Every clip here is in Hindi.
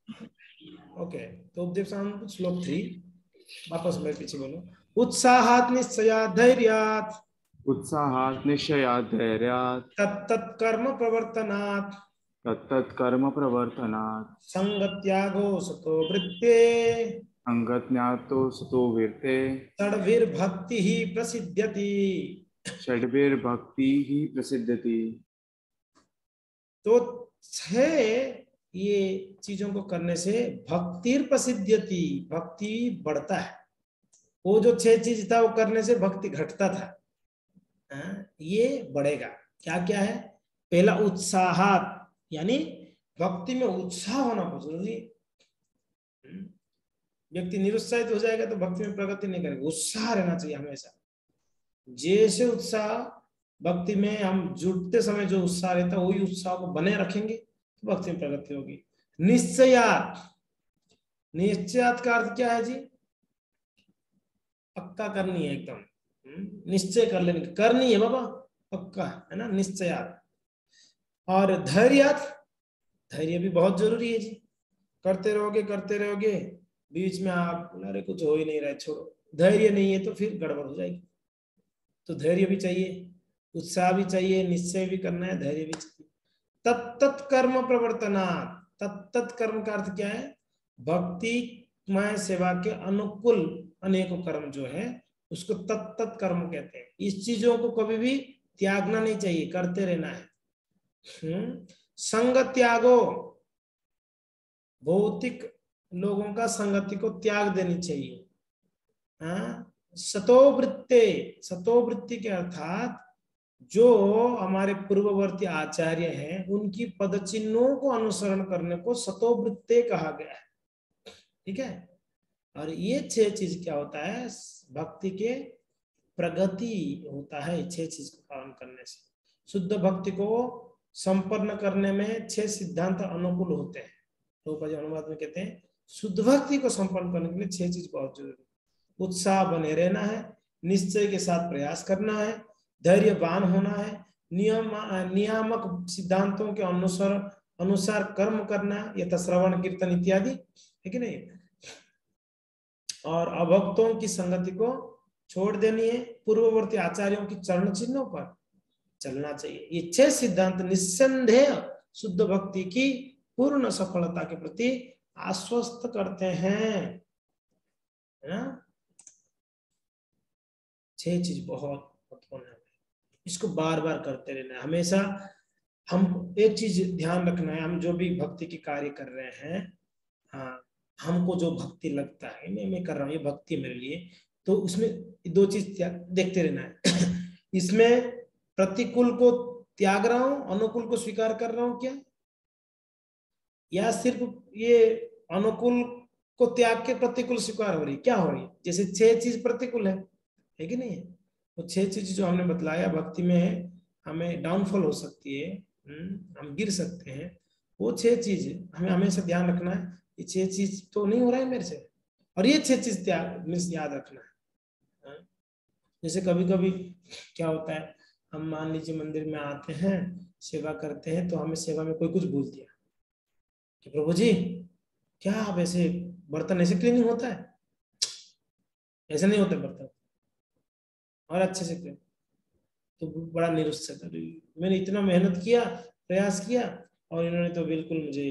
ओके, तो उपदेशामृत श्लोक 3, वापस मेरे पीछे बोलो। उत्साहात् निश्चयात् धैर्यात् उत्साहात् निश्चयात् धैर्यात् तत्तत् कर्म प्रवर्तनात् तत्तत् कर्म प्रवर्तनात् संगत्यागो सतो वृत्ते संगज्ञातो सतो वीरते षड्भिर्भक्ति ही प्रसिद्ध्यति। षड्भिर्भक्ति ही प्रसिद्धति। तो 6 ये चीजों को करने से भक्तिर प्रसिद्ध्यति, भक्ति बढ़ता है। वो जो 6 चीज था वो करने से भक्ति घटता था, ये बढ़ेगा। क्या क्या है? पहला उत्साहात, यानी भक्ति में उत्साह होना बहुत जरूरी है। व्यक्ति निरुत्साहित हो जाएगा तो भक्ति में प्रगति नहीं करेगा। उत्साह रहना चाहिए हमेशा। जैसे उत्साह भक्ति में हम जुटते समय जो उत्साह रहता है, वही उत्साह को बने रखेंगे तो भक्ति में प्रगति होगी। निश्चयात, निश्चयात का अर्थ क्या है जी? पक्का करनी है एकदम, निश्चय कर लेनी, करनी है बाबा, पक्का है ना, निश्चयात। और धैर्यात, धैर्य भी बहुत जरूरी है जी। करते रहोगे, बीच में आप अरे कुछ हो ही नहीं रहा है, छोड़ो। धैर्य नहीं है तो फिर गड़बड़ हो जाएगी। तो धैर्य भी चाहिए, उत्साह भी चाहिए, निश्चय भी करना है, धैर्य भी चाहिए। तत्त कर्म प्रवर्तना, तत्त कर्म का अर्थ क्या है? भक्तिमय सेवा के अनुकूल अनेकों कर्म जो है उसको तत्त कर्म कहते हैं। इस चीजों को कभी भी त्यागना नहीं चाहिए, करते रहना है। संग त्यागो, भौतिक लोगों का संगति को त्याग देनी चाहिए। सतोवृत्ते, सतोवृत्ति के अर्थात जो हमारे पूर्ववर्ती आचार्य हैं उनकी पद चिन्हों को अनुसरण करने को सतोवृत्ते कहा गया है। ठीक है। और ये 6 चीज क्या होता है? भक्ति के प्रगति होता है 6 चीज को पालन करने से। शुद्ध भक्ति को संपन्न करने में 6 सिद्धांत अनुकूल होते हैं। रूपा जी अनुवाद में कहते हैं शुद्ध भक्ति को संपन्न करने के लिए 6 चीज बहुत जरूरी। उत्साह बने रहना है, निश्चय के साथ प्रयास करना है, धैर्यवान होना है, नियामक सिद्धांतों के अनुसार कर्म करना, यथा श्रवण कीर्तन इत्यादि, है कि नहीं। और अभक्तों की संगति को छोड़ देनी है, पूर्ववर्ती आचार्यों की चरण चिन्हों पर चलना चाहिए। ये 6 सिद्धांत निस्संदेह शुद्ध भक्ति की पूर्ण सफलता के प्रति आश्वस्त करते हैं, है ना। 6 चीज बहुत महत्वपूर्ण है, इसको बार बार करते रहना है हमेशा। हम एक चीज ध्यान रखना है, हम जो भी भक्ति की कार्य कर रहे हैं, हाँ, हमको जो भक्ति लगता है मैं कर रहा हूँ, ये भक्ति मेरे लिए, तो उसमें 2 चीज देखते रहना है। इसमें प्रतिकूल को त्याग रहा हूं, अनुकूल को स्वीकार कर रहा हूं क्या, या सिर्फ ये अनुकूल को त्याग के प्रतिकूल स्वीकार हो रही, क्या हो रही है। जैसे 6 चीज प्रतिकूल है कि नहीं है। तो 6 चीज जो हमने बतलाया भक्ति में हमें डाउनफॉल हो सकती है, हम गिर सकते हैं। वो 6 चीज हमें हमेशा ध्यान रखना है, ये 6 चीज तो नहीं हो रहा है मेरे से, और ये 6 चीज याद रखना है। जैसे कभी कभी क्या होता है, हम मान लीजिए मंदिर में आते हैं, सेवा करते हैं, तो हमें सेवा में कोई कुछ बोल दिया कि प्रभु जी क्या आप ऐसे बर्तन ऐसे क्लीनिंग होता है, ऐसे नहीं होता बर्तन, और अच्छे से क्लीन। तो बड़ा निरुत्साहित, मैंने इतना मेहनत किया, प्रयास किया, और इन्होंने तो बिल्कुल मुझे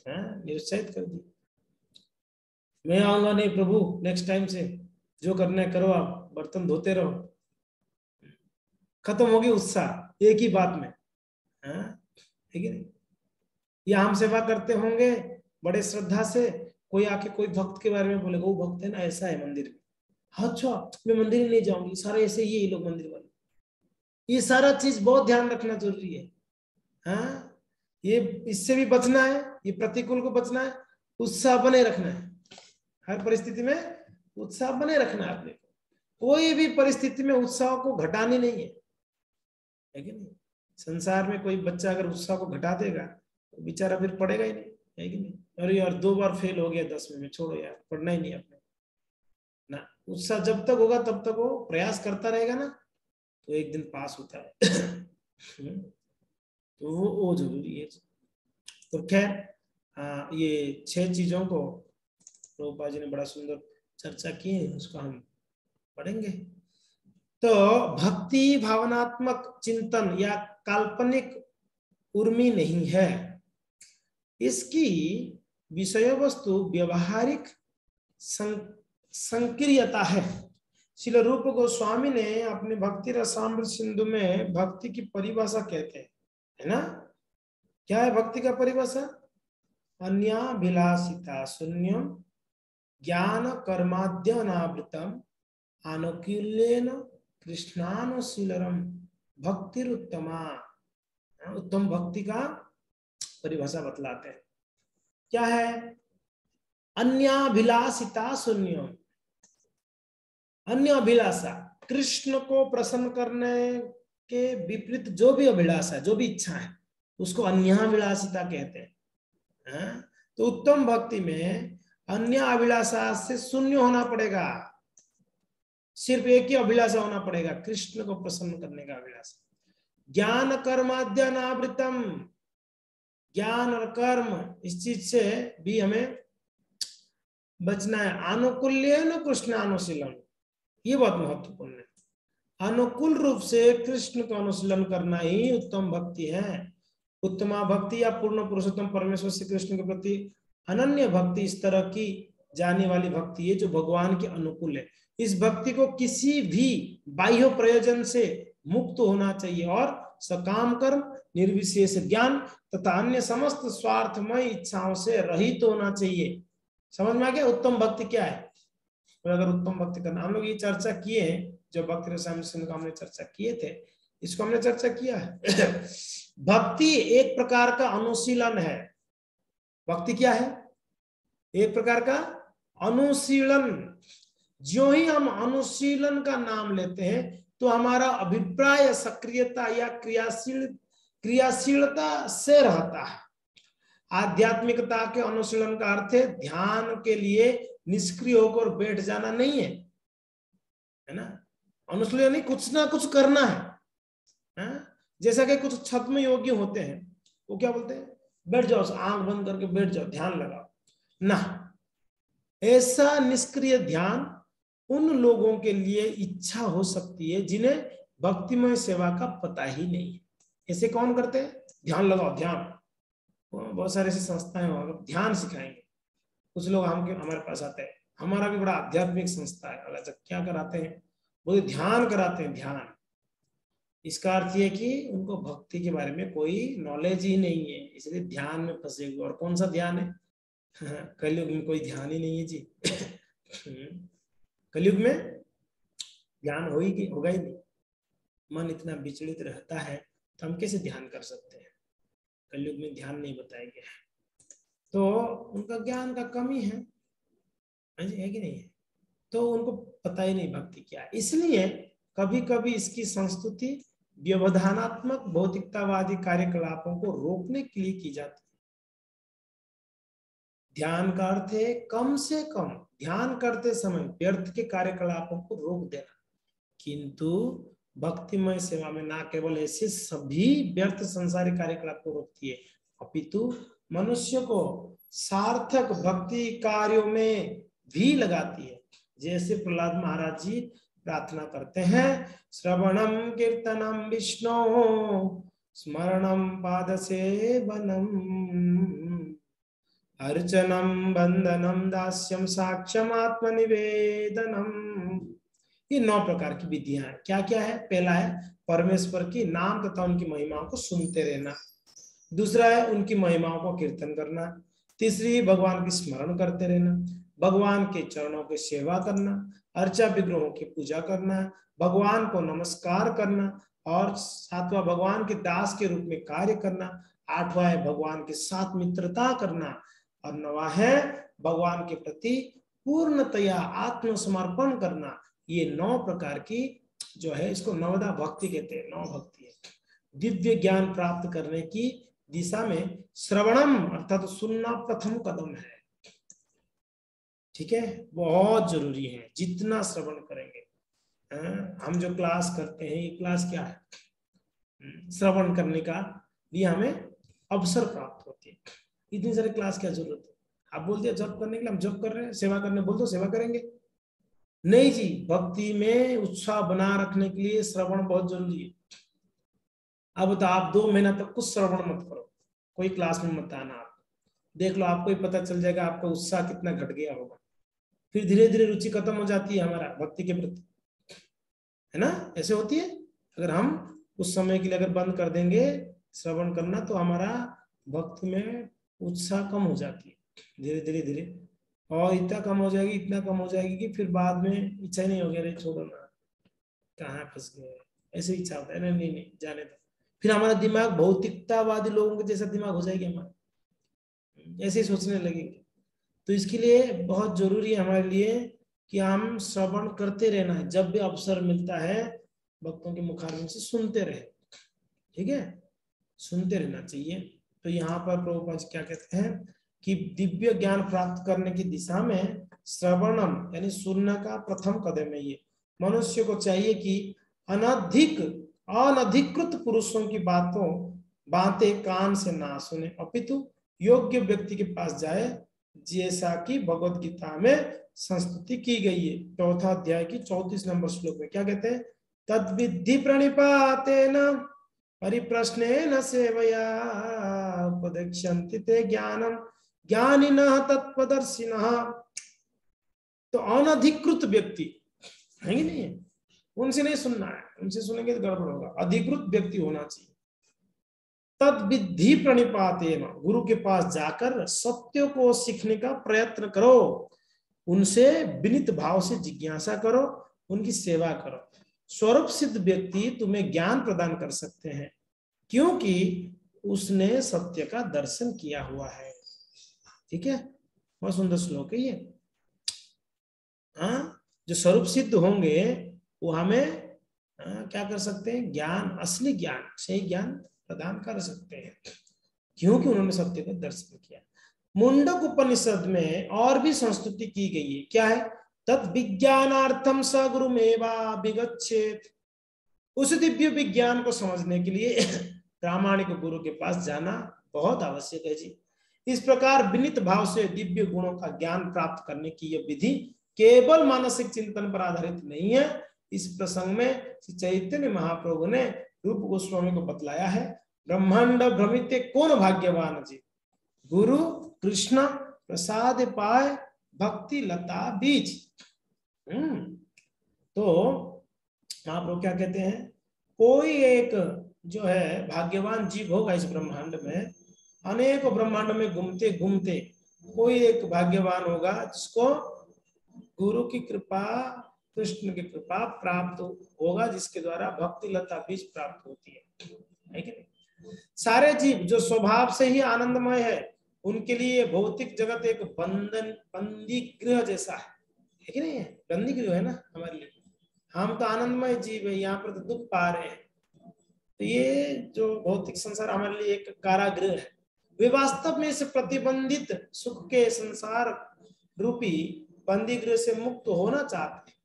निरुत्साहित कर दिया। मैं आऊंगा नहीं प्रभु, नेक्स्ट टाइम से जो करना है करो, आप बर्तन धोते रहो। खत्म होगी उत्साह एक ही बात में, ठीक है। या हम सेवा करते होंगे बड़े श्रद्धा से, कोई आके कोई भक्त के बारे में बोलेगा वो भक्त है ना, ऐसा है मंदिर में, अच्छा मैं मंदिर ही नहीं जाऊंगी, सारे ऐसे ही लोग मंदिर वाले। ये सारा चीज बहुत ध्यान रखना जरूरी है। ये इससे भी बचना है, ये प्रतिकूल को बचना है, उत्साह बने रखना है, हर परिस्थिति में उत्साह बने रखना है अपने को। कोई भी परिस्थिति में उत्साह को घटानी नहीं है कि नहीं। संसार में कोई बच्चा अगर उत्साह को घटा देगा तो बेचारा फिर पढ़ेगा ही नहीं, है कि नहीं। अरे यार 2 बार फेल हो गया 10वीं में, छोड़ो यार, पढ़ना ही नहीं अपने ना। उत्साह जब तक होगा तब तक वो प्रयास करता रहेगा ना, तो एक दिन पास होता है। तो वो जरूरी है। तो खैर ये 6 चीजों को प्रभुपाद जी ने बड़ा सुंदर चर्चा की है, उसको हम पढ़ेंगे। तो भक्ति भावनात्मक चिंतन या काल्पनिक उर्मी नहीं है, इसकी विषय वस्तु व्यवहारिक संक्रियता है। श्रील रूप गोस्वामी ने अपने भक्ति रसामृत सिंधु में भक्ति की परिभाषा कहते हैं, है ना? क्या है भक्ति का परिभाषा? अन्याभिलाषिता शून्यम ज्ञान कर्माद्यनावृतम अनुकूल्येन कृष्णानुशीलरम भक्तिरुत्तमा। उत्तम भक्ति का परिभाषा बतलाते हैं। क्या है? अन्याभिलाषिता शून्यम, अन्य अभिलाषा, कृष्ण को प्रसन्न करने के विपरीत जो भी अभिलाषा है, जो भी इच्छा है, उसको अन्याभिलाषिता कहते हैं। तो उत्तम भक्ति में अन्य अभिलाषा से शून्य होना पड़ेगा, सिर्फ एक ही अभिलाषा होना पड़ेगा, कृष्ण को प्रसन्न करने का अभिलाषा। ज्ञान कर्माद्यनावृतम, ज्ञान और कर्म इस चीज से भी हमें बचना है। अनुकूल्येन कृष्णानुशीलम, ये बहुत महत्वपूर्ण है। अनुकूल रूप से कृष्ण का अनुशीलन करना ही उत्तम भक्ति है। उत्तमा भक्ति या पूर्ण पुरुषोत्तम परमेश्वर श्री कृष्ण के प्रति अनन्य भक्ति इस तरह की जाने वाली भक्ति है जो भगवान के अनुकूल है। इस भक्ति को किसी भी बाह्य प्रयोजन से मुक्त होना चाहिए और सकाम कर्म, निर्विशेष ज्ञान तथा अन्य समस्त स्वार्थमय इच्छाओं से रहित होना चाहिए। समझ में आ गया उत्तम भक्ति क्या है? और अगर उत्तम भक्ति करना, हम लोग ये चर्चा किए हैं, जो भक्ति रसायन सिंधु का हमने चर्चा किए थे, इसको हमने चर्चा किया है। भक्ति एक प्रकार का अनुशीलन है। भक्ति क्या है? एक प्रकार का अनुशीलन। जो ही हम अनुशीलन का नाम लेते हैं तो हमारा अभिप्राय सक्रियता या क्रियाशीलता से रहता है। आध्यात्मिकता के अनुशीलन का अर्थ है ध्यान के लिए निष्क्रिय होकर बैठ जाना नहीं है ना? अनुशीलन नहीं, कुछ ना कुछ करना है। जैसा कि कुछ छद्म योगी होते हैं, वो क्या बोलते हैं? बैठ जाओ, आंख बंद करके बैठ जाओ, ध्यान लगाओ ना। ऐसा निष्क्रिय ध्यान उन लोगों के लिए इच्छा हो सकती है जिन्हें भक्तिमय सेवा का पता ही नहीं है। ऐसे कौन करते हैं? ध्यान लगाओ, ध्यान। बहुत सारे ऐसी संस्थाएं वहां ध्यान सिखाएंगे, कुछ लोग हमारे पास आते हैं, हमारा भी बड़ा आध्यात्मिक संस्था है, अच्छा क्या कराते हैं? बोले ध्यान कराते हैं, ध्यान। इसका अर्थ ये कि उनको भक्ति के बारे में कोई नॉलेज ही नहीं है, इसलिए ध्यान में फंसे हुए। और कौन सा ध्यान है? कलयुग में कोई ध्यान ही नहीं है जी। कलयुग में ध्यान होगा ही नहीं। मन इतना विचलित रहता है तो हम कैसे ध्यान कर सकते हैं? कलयुग में ध्यान नहीं बताया गया है, तो उनका ज्ञान का कमी है कि नहीं है? तो उनको पता ही नहीं भक्ति क्या है। इसलिए कभी कभी इसकी संस्तुति व्यवधानात्मक भौतिकतावादी कार्यकलापों को रोकने के लिए की जाती है। ध्यान का अर्थ है कम से कम ध्यान करते समय व्यर्थ के कार्यकलापों को रोक देना, किंतु भक्तिमय सेवा में ना केवल ऐसे सभी व्यर्थ संसारिक कार्यकलाप को रोकती है, अपितु मनुष्य को सार्थक भक्ति कार्यों में भी लगाती है। जैसे प्रहलाद महाराज जी प्रार्थना करते हैं, श्रवणम कीर्तनम विष्णु स्मरणम पाद सेवनम अर्चनम बंदनम दास्यम साक्ष्यम आत्मनिवेदनम। ये 9 प्रकार की विधियां हैं। क्या क्या है? पहला है परमेश्वर की नाम तथा उनकी महिमाओं को सुनते रहना। दूसरा है उनकी महिमाओं को कीर्तन करना। तीसरी भगवान की स्मरण करते रहना, भगवान के चरणों की सेवा करना, अर्चा विग्रहों की पूजा करना, भगवान को नमस्कार करना, और 7वां भगवान के दास के रूप में कार्य करना। 8वां है भगवान के साथ मित्रता करना, और 9वां है भगवान के प्रति पूर्णतया आत्मसमर्पण करना। ये 9 प्रकार की जो है, इसको नवदा भक्ति कहते हैं। 9 भक्ति है। दिव्य ज्ञान प्राप्त करने की दिशा में श्रवणम अर्थात सुनना प्रथम कदम है। ठीक है, बहुत जरूरी है। जितना श्रवण करेंगे, हम जो क्लास करते हैं, ये क्लास क्या है? श्रवण करने का लिए हमें अवसर प्राप्त होती है। इतनी सारी क्लास क्या जरूरत है? आप बोल दिया जॉब करने के लिए, हम जॉब कर रहे हैं, सेवा करने बोल दो सेवा करेंगे। नहीं जी, भक्ति में उत्साह बना रखने के लिए श्रवण बहुत जरूरी है। अब तो आप 2 महीना तक कुछ श्रवण मत करो, कोई क्लास में मत आना, आप देख लो, आपको ही पता चल जाएगा आपका उत्साह कितना घट गया होगा। फिर धीरे धीरे रुचि खत्म हो जाती है हमारा भक्ति के प्रति, है ना, ऐसे होती है। अगर हम उस समय के लिए अगर बंद कर देंगे श्रवण करना, तो हमारा भक्ति में उत्साह कम हो जाती है धीरे धीरे धीरे, और इतना कम हो जाएगी, इतना कम हो जाएगी कि फिर बाद में इच्छा ही नहीं होगी, अरे छोड़ो ना, कहाँ फंस गए, ऐसे इच्छा होता है ना, नहीं नहीं जाने दो। फिर हमारा दिमाग भौतिकतावादी लोगों के जैसा दिमाग हो जाएगा हमारा, ऐसे ही सोचने लगेंगे। तो इसके लिए बहुत जरूरी है हमारे लिए कि हम श्रवण करते रहना है, जब भी अवसर मिलता है भक्तों के मुखारविंद से सुनते रहे, ठीक है, सुनते रहना चाहिए। तो यहाँ पर प्रभुपाद जी क्या कहते हैं कि दिव्य ज्ञान प्राप्त करने की दिशा में श्रवणम यानी सुनने का प्रथम कदम है ये। मनुष्य को चाहिए कि अनधिकृत पुरुषों की बातें कान से ना सुने, अपितु योग्य व्यक्ति के पास जाए, जैसा कि भगवत गीता में संस्तुति की गई है। चौथा अध्याय की 34 नंबर श्लोक में क्या कहते हैं, तद्विद्धि प्रणिपातेन परिप्रश्नेन सेवया उपदेक्ष्यन्ति ते ज्ञानम ज्ञानिनः तत्त्वदर्शिनः। तो अनधिकृत व्यक्ति है कि नहीं है, उनसे नहीं सुनना है, उनसे सुनेंगे तो गड़बड़ होगा, अधिकृत व्यक्ति होना चाहिए। तद्विद्धि प्रणिपातेन, गुरु के पास जाकर सत्य को सीखने का प्रयत्न करो, उनसे विनित भाव से जिज्ञासा करो, उनकी सेवा करो। स्वरूप सिद्ध व्यक्ति तुम्हें ज्ञान प्रदान कर सकते हैं, क्योंकि उसने सत्य का दर्शन किया हुआ है। ठीक है, बहुत सुंदर श्लोक है ये। जो स्वरूप सिद्ध होंगे वो हमें क्या कर सकते हैं, ज्ञान, असली ज्ञान, सही ज्ञान प्रदान कर सकते हैं, क्योंकि उन्होंने सत्य का दर्शन किया। मुंडक उपनिषद में और भी संस्तुति की गई है, क्या है, तत् विज्ञानार्थम स गुरुमेवा विगच्छेत। उस दिव्य विज्ञान को समझने के लिए प्रामाणिक गुरु के पास जाना बहुत आवश्यक है जी। इस प्रकार विनित भाव से दिव्य गुणों का ज्ञान प्राप्त करने की यह विधि केवल मानसिक चिंतन पर आधारित नहीं है। इस प्रसंग में श्री चैतन्य महाप्रभु ने रूप गोस्वामी को बतलाया है, ब्रह्मांड भ्रमित कौन भाग्यवान जी, गुरु कृष्ण प्रसाद पाए भक्ति लता बीज। तो महाप्रभु क्या कहते हैं, कोई एक जो है भाग्यवान जीव होगा इस ब्रह्मांड में, अनेक ब्रह्मांड में घूमते घूमते कोई एक भाग्यवान होगा जिसको गुरु की कृपा, कृष्ण की कृपा प्राप्त होगा, जिसके द्वारा भक्ति लता बीज प्राप्त होती है कि नहीं। सारे जीव जो स्वभाव से ही आनंदमय है, उनके लिए भौतिक जगत एक बंदी गृह जैसा है कि नहीं है, बंदी गृह है ना हमारे लिए। हम तो आनंदमय जीव है, यहाँ पर तो दुख पा रहे हैं, तो ये जो भौतिक संसार हमारे लिए एक कारागृह है। वे वास्तव में इस प्रतिबंधित सुख के संसार रूपी बंदी गृह से मुक्त होना चाहते हैं,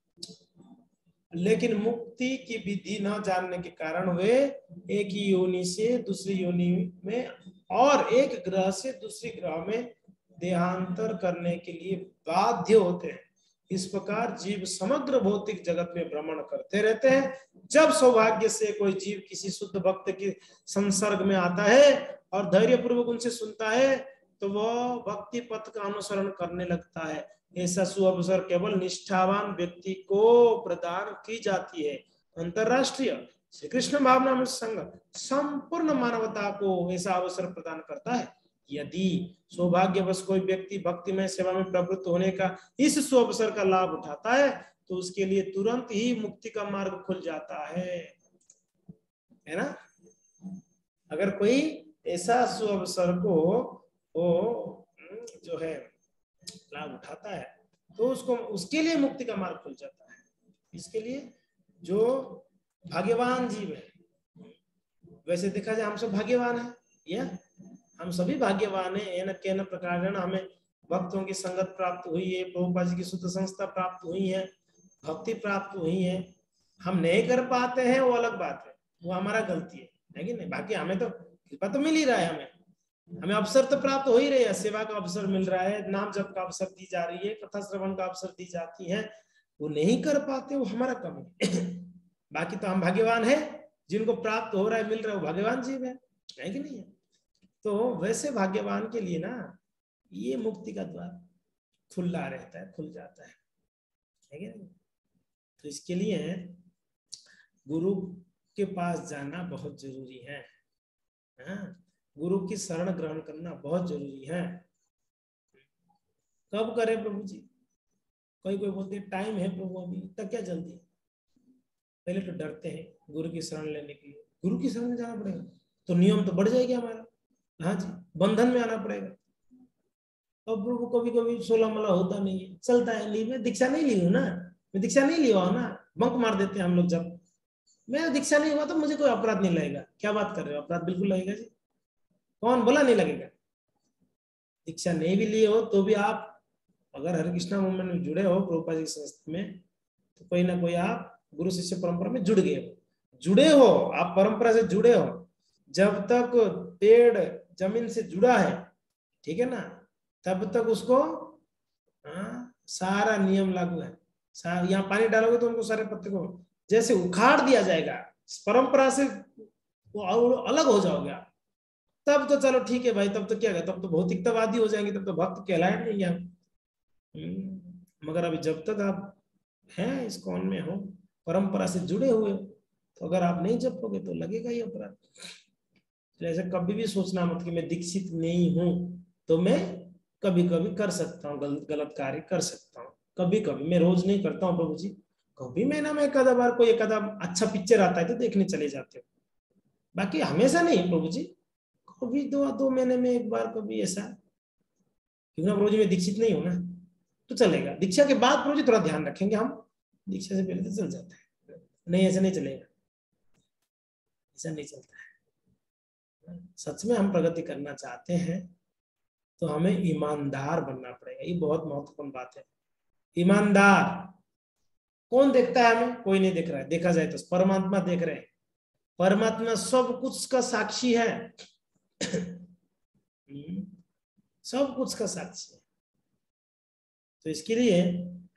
लेकिन मुक्ति की विधि न जानने के कारण वे एक ही योनि से दूसरी योनि में और एक ग्रह से दूसरी ग्रह में देहांतर करने के लिए बाध्य होते हैं। इस प्रकार जीव समग्र भौतिक जगत में भ्रमण करते रहते हैं। जब सौभाग्य से कोई जीव किसी शुद्ध भक्त के संसर्ग में आता है और धैर्य पूर्वक उनसे सुनता है, तो वह भक्ति पथ का अनुसरण करने लगता है। ऐसा सुअवसर केवल निष्ठावान व्यक्ति को प्रदान की जाती है। अंतरराष्ट्रीय श्री कृष्ण भावनामृत संघ संपूर्ण मानवता को ऐसा अवसर प्रदान करता है। यदि सौभाग्यवश कोई व्यक्ति भक्ति में सेवा में प्रवृत्त होने का इस सुअवसर का लाभ उठाता है, तो उसके लिए तुरंत ही मुक्ति का मार्ग खुल जाता है ना। अगर कोई ऐसा सुअवसर को वो जो है लाभ उठाता है, तो उसको उसके लिए मुक्ति का मार्ग खुल जाता है। इसके लिए जो भाग्यवान जीव है, वैसे देखा जाए हम सब भाग्यवान है, या हम सभी भाग्यवान है, न प्रकार हमें भक्तों की संगत प्राप्त हुई है, प्रभुपाद जी की शुद्ध संस्था प्राप्त हुई है, भक्ति प्राप्त हुई है। हम नहीं कर पाते हैं वो अलग बात है, वो हमारा गलती है कि नहीं। बाकी हमें तो कृपा तो मिल ही रहा है हमें, हमें अवसर तो प्राप्त हो ही रहे हैं, सेवा का अवसर मिल रहा है, नाम जप का अवसर दी जा रही है, कथा श्रवण का अवसर दी जाती है, वो नहीं कर पाते, वो हमारा कमी है। बाकी तो हम भाग्यवान है, जिनको प्राप्त हो रहा है, मिल रहा है, वो भाग्यवान जीव है कि नहीं है? तो वैसे भाग्यवान के लिए ना ये मुक्ति का द्वार खुला रहता है, खुल जाता है कि नहीं? तो इसके लिए गुरु के पास जाना बहुत जरूरी है। गुरु की शरण ग्रहण करना बहुत जरूरी है। कब करें प्रभु जी? कोई बोलते टाइम है प्रभु, अभी तक क्या जल्दी है? पहले तो डरते हैं गुरु की शरण लेने के लिए, गुरु की शरण में जाना पड़ेगा तो नियम तो बढ़ जाएगा हमारा, हाँ जी, बंधन में आना पड़ेगा। अब प्रभु कभी कभी 16 मला होता नहीं है, चलता है, ली मैं दीक्षा नहीं ली हूँ ना, मैं दीक्षा नहीं लिया हूँ ना, बंक मार देते हैं हम लोग। जब मैं दीक्षा नहीं हुआ तो मुझे कोई अपराध नहीं लगेगा। क्या बात कर रहे हो? अपराध बिल्कुल लगेगा जी, कौन बोला नहीं लगेगा? दीक्षा नहीं भी लिए हो तो भी आप अगर हरे कृष्णा मूवमेंट में जुड़े हो, प्रभुपाद जी संस्था में, तो कोई ना कोई आप गुरु शिष्य परंपरा में जुड़ गए हो, आप परंपरा से जुड़े हो। जब तक पेड़ जमीन से जुड़ा है, ठीक है ना, तब तक उसको सारा नियम लागू है। यहाँ पानी डालोगे तो उनको सारे पत्ते को जैसे उखाड़ दिया जाएगा, परंपरा से वो अलग हो जाओगे आप, तब तो चलो ठीक है भाई, तब तो क्या है, तब तो भौतिकतावादी हो जाएंगे, तब तो भक्त कहलाए नहीं हम। मगर अभी जब तक आप हैं इस कौन में हो, परंपरा से जुड़े हुए हो, तो अगर आप नहीं जपोगे तो लगेगा ही अपराध। तो ऐसे कभी भी सोचना मत कि मैं दीक्षित नहीं हूं तो मैं कभी कभी कर सकता हूँ, गलत कार्य कर सकता हूँ, कभी कभी, मैं रोज नहीं करता हूँ प्रभु जी, कभी महीना में एक आधा बार कोई एक आधा अच्छा पिक्चर आता है तो देखने चले जाते हो, बाकी हमेशा नहीं प्रभु जी, कभी 2 महीने में एक बार, कभी ऐसा। क्योंकि प्रभु जी मैं दीक्षित नहीं हूं ना, तो चलेगा। दीक्षा के बाद प्रभु जी थोड़ा ध्यान रखेंगे हम, दीक्षा से पहले तो चल जाता है, नहीं ऐसा नहीं चलेगा, ऐसा नहीं चलता है। सच में हम प्रगति करना चाहते हैं तो हमें ईमानदार बनना पड़ेगा, ये बहुत महत्वपूर्ण बात है। ईमानदार कौन देखता है हमें? कोई नहीं देख रहा है, देखा जाए तो परमात्मा देख रहे हैं, परमात्मा सब कुछ का साक्षी है। सब कुछ का साक्षी है, तो इसके लिए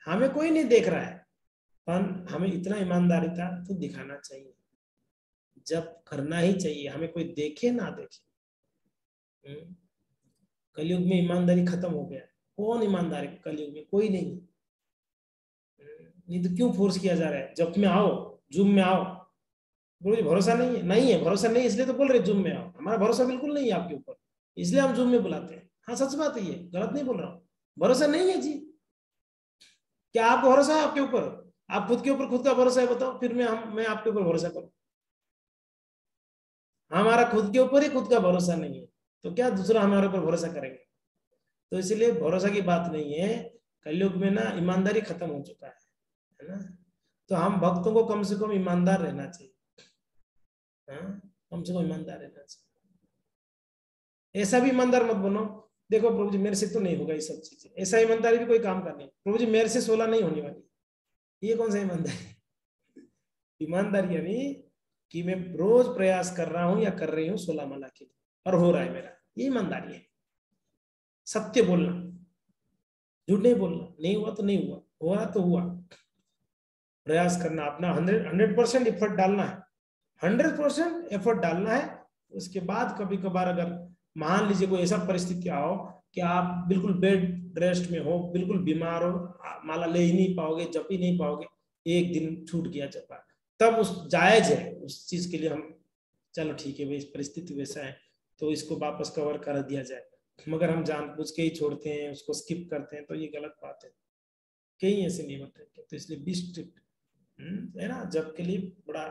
हमें कोई नहीं देख रहा है, पर हमें इतना ईमानदारीता तो दिखाना चाहिए, जब करना ही चाहिए, हमें कोई देखे ना देखे। कलयुग में ईमानदारी खत्म हो गया, कौन ईमानदार है कलयुग में? कोई नहीं। नहीं तो क्यों फोर्स किया जा रहा है, जब में आओ, जूम में आओ? बोलो भरोसा नहीं है, नहीं है भरोसा, नहीं इसलिए तो बोल रहे जूम में आओ, हमारा भरोसा बिल्कुल नहीं है आपके ऊपर, इसलिए हम जूम में बुलाते हैं। हाँ सच बात है, ये गलत नहीं बोल रहा हूँ, भरोसा नहीं है जी। क्या आपको भरोसा है आपके ऊपर? आप खुद के ऊपर खुद का भरोसा है बताओ, फिर मैं आपके ऊपर भरोसा करूं? हमारा खुद के ऊपर ही खुद का भरोसा नहीं है, तो क्या दूसरा हमारे ऊपर भरोसा करेंगे? तो इसलिए भरोसा की बात नहीं है, कलयुग में ना ईमानदारी खत्म हो चुका है ना। तो हम भक्तों को कम से कम ईमानदार रहना चाहिए, कम से कम ईमानदार रहना चाहिए। ऐसा भी ईमानदार मत बनो, देखो प्रभु जी मेरे से तो नहीं होगा ये सब चीजें, ऐसा ईमानदारी भी कोई काम करनी, प्रभु जी मेरे से 16 नहीं होने वाली, ये कौन सा ईमानदारी? ईमानदारी यानी कि मैं रोज प्रयास कर रहा हूं या कर रही हूँ 16 माला के लिए, और हो रहा है मेरा, ये ईमानदारी है। सत्य बोलना, झूठ नहीं बोलना, नहीं हुआ तो नहीं हुआ, हो रहा तो हुआ। प्रयास करना, अपना 100% एफर्ट डालना है, 100% एफर्ट डालना है। उसके बाद कभी कभार अगर मान लीजिए कोई ऐसा परिस्थिति आओ कि आप बिल्कुल बेड रेस्ट में हो, बिल्कुल बीमार हो, माला ले ही नहीं पाओगे, जप ही नहीं पाओगे, एक दिन छूट गया जपा, तब उस जायज है उस चीज के लिए हम, चलो ठीक है भाई परिस्थिति वैसा है तो इसको वापस कवर कर दिया जाए, मगर हम जानबूझ के ही छोड़ते हैं, उसको स्किप करते हैं, तो ये गलत बात है। कहीं ऐसे नहीं होते, तो इसलिए बी स्ट्रिक्ट है ना, जब के लिए बड़ा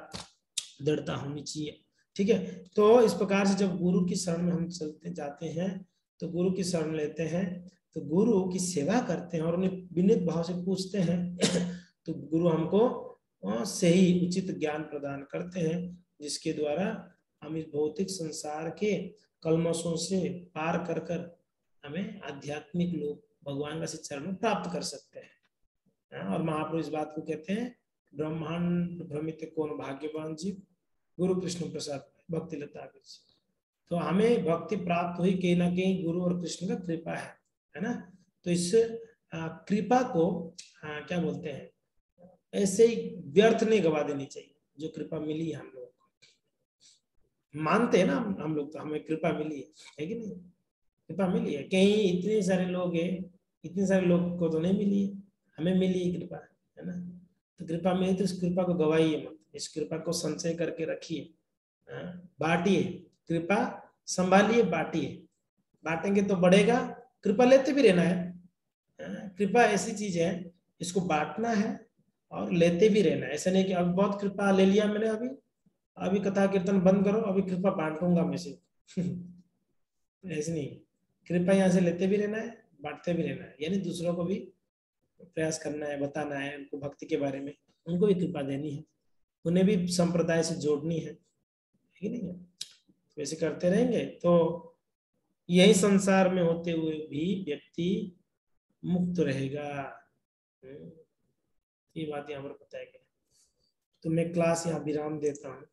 दृढ़ता होनी चाहिए। ठीक है, तो इस प्रकार से जब गुरु की शरण में हम चलते जाते हैं, तो गुरु की शरण लेते हैं, तो गुरु की सेवा करते हैं और उन्हें विनीत भाव से पूछते हैं तो गुरु हमको सही उचित ज्ञान प्रदान करते हैं, जिसके द्वारा हम इस भौतिक संसार के कलमशों से पार कर कर हमें आध्यात्मिक लोक भगवान का चरण प्राप्त कर सकते हैं। और महाप्रभु इस बात को कहते हैं, ब्रह्मांड भ्रमित कौन भाग्यवान जीव, गुरु कृष्ण प्रसाद भक्ति लता। तो हमें भक्ति प्राप्त हुई कहीं ना कहीं गुरु और कृष्ण का कृपा है ना। तो इस कृपा को क्या बोलते हैं, ऐसे ही व्यर्थ नहीं गवा देनी चाहिए। जो कृपा मिली है हम लोग को, मानते हैं ना हम लोग, तो हमें कृपा मिली है कि नहीं? कृपा मिली है, कहीं इतने सारे लोग हैं, इतने सारे लोग को तो नहीं मिली है, हमें मिली है कृपा, है ना। तो कृपा मिली तो इस कृपा को गवाइए मत, इस कृपा को संचय करके रखिए, बांटिए, कृपा संभालिए, बांटिए। बांटेंगे तो बढ़ेगा, कृपा लेते भी रहना है। कृपा ऐसी चीज है, इसको बांटना है और लेते भी रहना है। ऐसा नहीं कि अब बहुत कृपा ले लिया मैंने, अभी अभी कथा कीर्तन बंद करो, अभी कृपा बांटूंगा मैं से ऐसे नहीं, कृपा यहाँ से लेते भी रहना है, बांटते भी रहना है, यानी दूसरों को भी प्रयास करना है, बताना है उनको भक्ति के बारे में, उनको भी कृपा देनी है, उन्हें भी संप्रदाय से जोड़नी है कि नहीं है। तो ऐसे करते रहेंगे तो यही संसार में होते हुए भी व्यक्ति मुक्त रहेगा। ये बात यहाँ पर बताया गया। तो मैं क्लास यहाँ विराम देता हूँ।